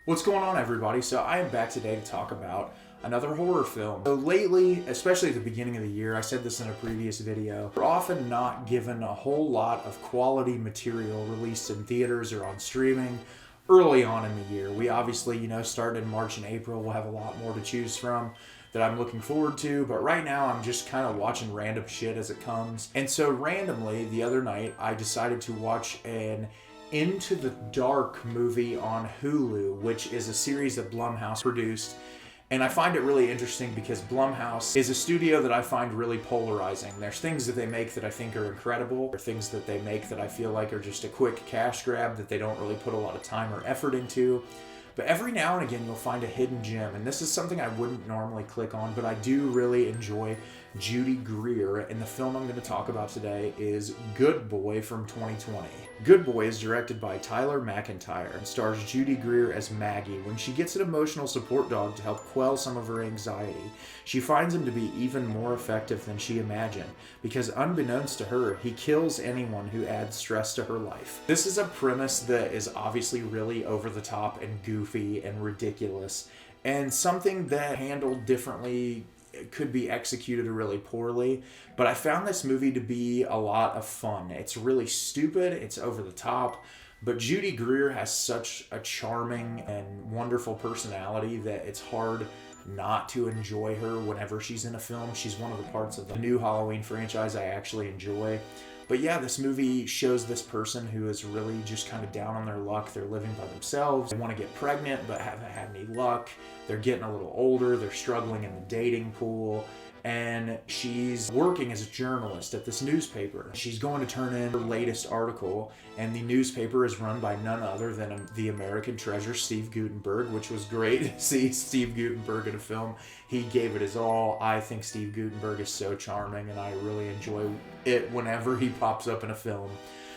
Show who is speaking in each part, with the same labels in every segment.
Speaker 1: What's going on, everybody? So I am back today to talk about another horror film. So lately, especially at the beginning of the year, I said this in a previous video, we're often not given a whole lot of quality material released in theaters or on streaming early on in the year. We obviously, started in March and April. We'll have a lot more to choose from that I'm looking forward to, but right now I'm just kind of watching random shit as it comes. And so randomly, the other night, I decided to watch an Into the Dark movie on Hulu, which is a series that Blumhouse produced. And I find it really interesting because Blumhouse is a studio that I find really polarizing. There's things that they make that I think are incredible. There are things that they make that I feel like are just a quick cash grab that they don't really put a lot of time or effort into. But every now and again, you'll find a hidden gem. And this is something I wouldn't normally click on, but I do really enjoy Judy Greer. And the film I'm going to talk about today is Good Boy from 2020. Good Boy is directed by MacIntyre and stars Judy Greer as Maggie. When she gets an emotional support dog to help quell some of her anxiety, she finds him to be even more effective than she imagined, because unbeknownst to her, he kills anyone who adds stress to her life. This is a premise that is obviously really over the top and goofy and ridiculous, and something that handled differently could be executed really poorly, but I found this movie to be a lot of fun. It's really stupid, it's over the top, but Judy Greer has such a charming and wonderful personality that it's hard not to enjoy her whenever she's in a film. She's one of the parts of the new Halloween franchise I actually enjoy. But yeah, this movie shows this person who is really just kind of down on their luck. They're living by themselves. They want to get pregnant but haven't had any luck. They're getting a little older. They're struggling in the dating pool. And she's working as a journalist at this newspaper. She's going to turn in her latest article, and the newspaper is run by none other than the American treasure, Steve Guttenberg, which was great to see Steve Guttenberg in a film. He gave it his all. I think Steve Guttenberg is so charming, and I really enjoy it whenever he pops up in a film.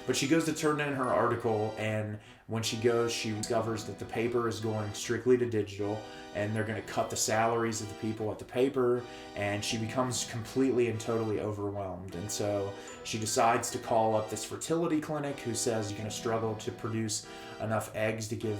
Speaker 1: But she goes to turn in her article, and when she goes, she discovers that the paper is going strictly to digital, and they're going to cut the salaries of the people at the paper, and she becomes completely and totally overwhelmed. And so she decides to call up this fertility clinic who says you're going to struggle to produce enough eggs to give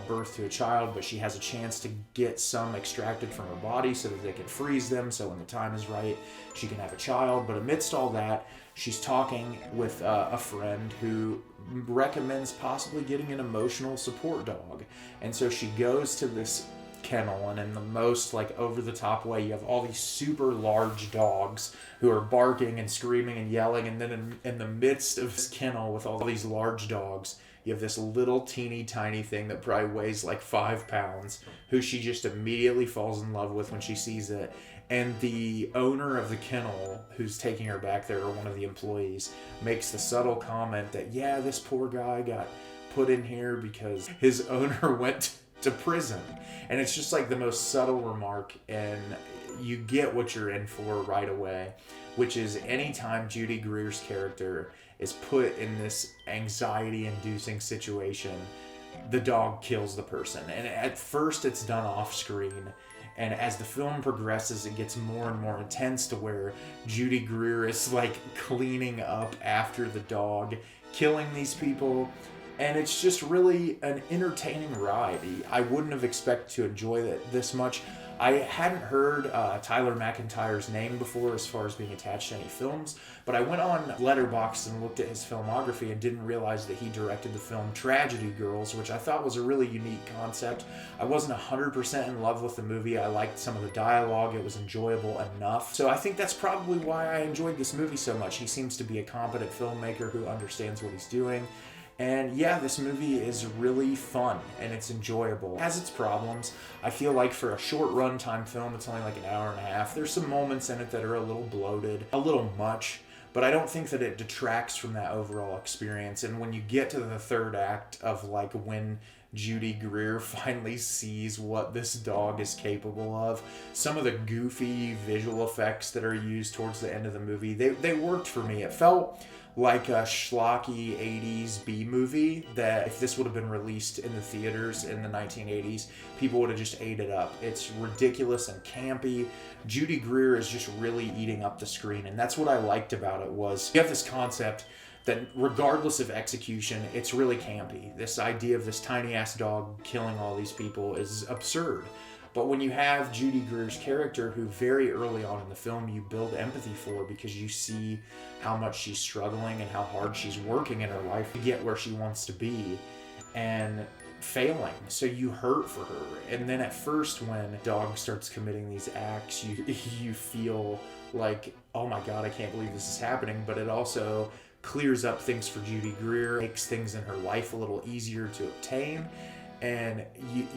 Speaker 1: birth to a child, but she has a chance to get some extracted from her body so that they can freeze them, so when the time is right, she can have a child. But amidst all that, she's talking with a friend who recommends possibly getting an emotional support dog. And so she goes to this kennel, and in the most over-the-top way, you have all these super large dogs who are barking and screaming and yelling, and then in the midst of this kennel with all these large dogs, you have this little teeny tiny thing that probably weighs like 5 pounds, who she just immediately falls in love with when she sees it. And the owner of the kennel, who's taking her back there, or one of the employees, makes the subtle comment that, yeah, this poor guy got put in here because his owner went to prison. And it's just like the most subtle remark, and you get what you're in for right away, which is anytime Judy Greer's character is put in this anxiety-inducing situation, the dog kills the person. And at first it's done off screen, and as the film progresses, it gets more and more intense to where Judy Greer is cleaning up after the dog, killing these people. And it's just really an entertaining ride. I wouldn't have expected to enjoy it this much. I hadn't heard MacIntyre's name before as far as being attached to any films, but I went on Letterboxd and looked at his filmography and didn't realize that he directed the film Tragedy Girls, which I thought was a really unique concept. I wasn't 100% in love with the movie. I liked some of the dialogue. It was enjoyable enough. So I think that's probably why I enjoyed this movie so much. He seems to be a competent filmmaker who understands what he's doing. And yeah, this movie is really fun and it's enjoyable. It has its problems. I feel like for a short runtime film, it's only like an hour and a half. There's some moments in it that are a little bloated, a little much, but I don't think that it detracts from that overall experience. And when you get to the third act of when Judy Greer finally sees what this dog is capable of, some of the goofy visual effects that are used towards the end of the movie, they worked for me. It felt like a schlocky 80s B-movie that if this would have been released in the theaters in the 1980s, people would have just ate it up. It's ridiculous and campy. Judy Greer is just really eating up the screen, and that's what I liked about it. Was you have this concept that regardless of execution, it's really campy. This idea of this tiny ass dog killing all these people is absurd. But when you have Judy Greer's character, who very early on in the film you build empathy for because you see how much she's struggling and how hard she's working in her life to get where she wants to be and failing, so you hurt for her. And then at first when the dog starts committing these acts, you feel like, oh my god, I can't believe this is happening. But it also clears up things for Judy Greer, makes things in her life a little easier to obtain. And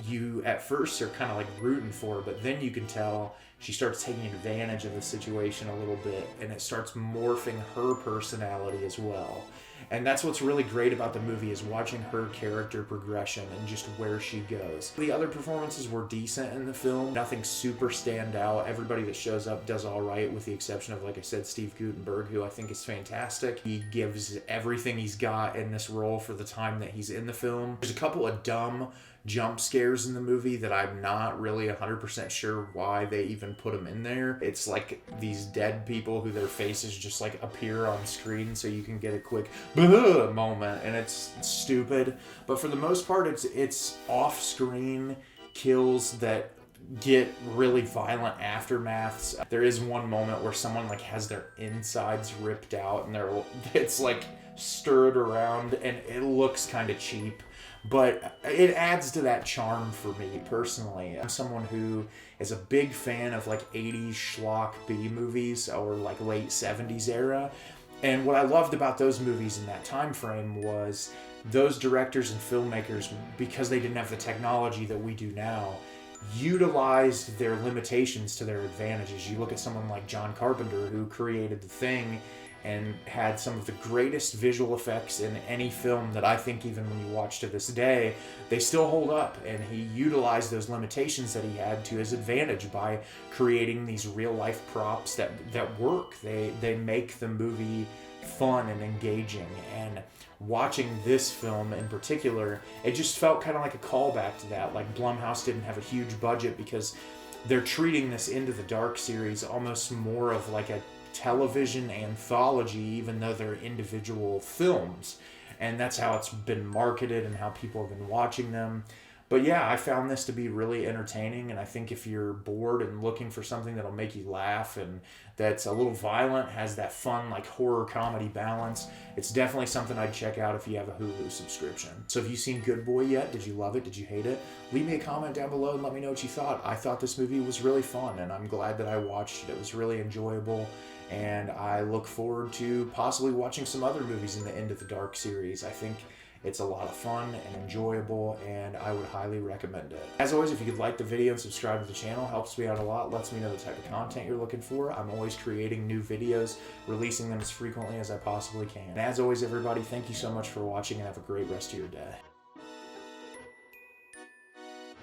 Speaker 1: you at first are kind of like rooting for her, but then you can tell she starts taking advantage of the situation a little bit, and it starts morphing her personality as well. And that's what's really great about the movie, is watching her character progression and just where she goes. The other performances were decent in the film. Nothing super stand out. Everybody that shows up does all right, with the exception of, like I said, Steve Guttenberg, who I think is fantastic. He gives everything he's got in this role for the time that he's in the film. There's a couple of dumb jump scares in the movie that I'm not really 100% sure why they even put them in there. It's like these dead people who their faces just like appear on screen so you can get a quick moment, and it's stupid. But for the most part, it's off-screen kills that get really violent aftermaths. There is one moment where someone like has their insides ripped out and it's like stirred around, and it looks kind of cheap. But it adds to that charm for me personally. I'm someone who is a big fan of like 80s schlock B movies, or like late 70s era. And what I loved about those movies in that time frame was those directors and filmmakers, because they didn't have the technology that we do now, utilized their limitations to their advantages. You look at someone like John Carpenter, who created The Thing and had some of the greatest visual effects in any film that I think, even when you watch to this day, they still hold up. And he utilized those limitations that he had to his advantage by creating these real life props that work. They make the movie fun and engaging. And watching this film in particular, it just felt kind of like a callback to that. Like, Blumhouse didn't have a huge budget because they're treating this Into the Dark series almost more of like a television anthology, even though they're individual films. And that's how it's been marketed and how people have been watching them. But yeah, I found this to be really entertaining, and I think if you're bored and looking for something that'll make you laugh and that's a little violent, has that fun like horror comedy balance, it's definitely something I'd check out if you have a Hulu subscription. So have you seen Good Boy yet? Did you love it? Did you hate it? Leave me a comment down below and let me know what you thought. I thought this movie was really fun, and I'm glad that I watched it. It was really enjoyable, and I look forward to possibly watching some other movies in the Into the Dark series. I think it's a lot of fun and enjoyable, and I would highly recommend it. As always, if you could like the video and subscribe to the channel, helps me out a lot, lets me know the type of content you're looking for. I'm always creating new videos, releasing them as frequently as I possibly can. And as always, everybody, thank you so much for watching, and have a great rest of your day.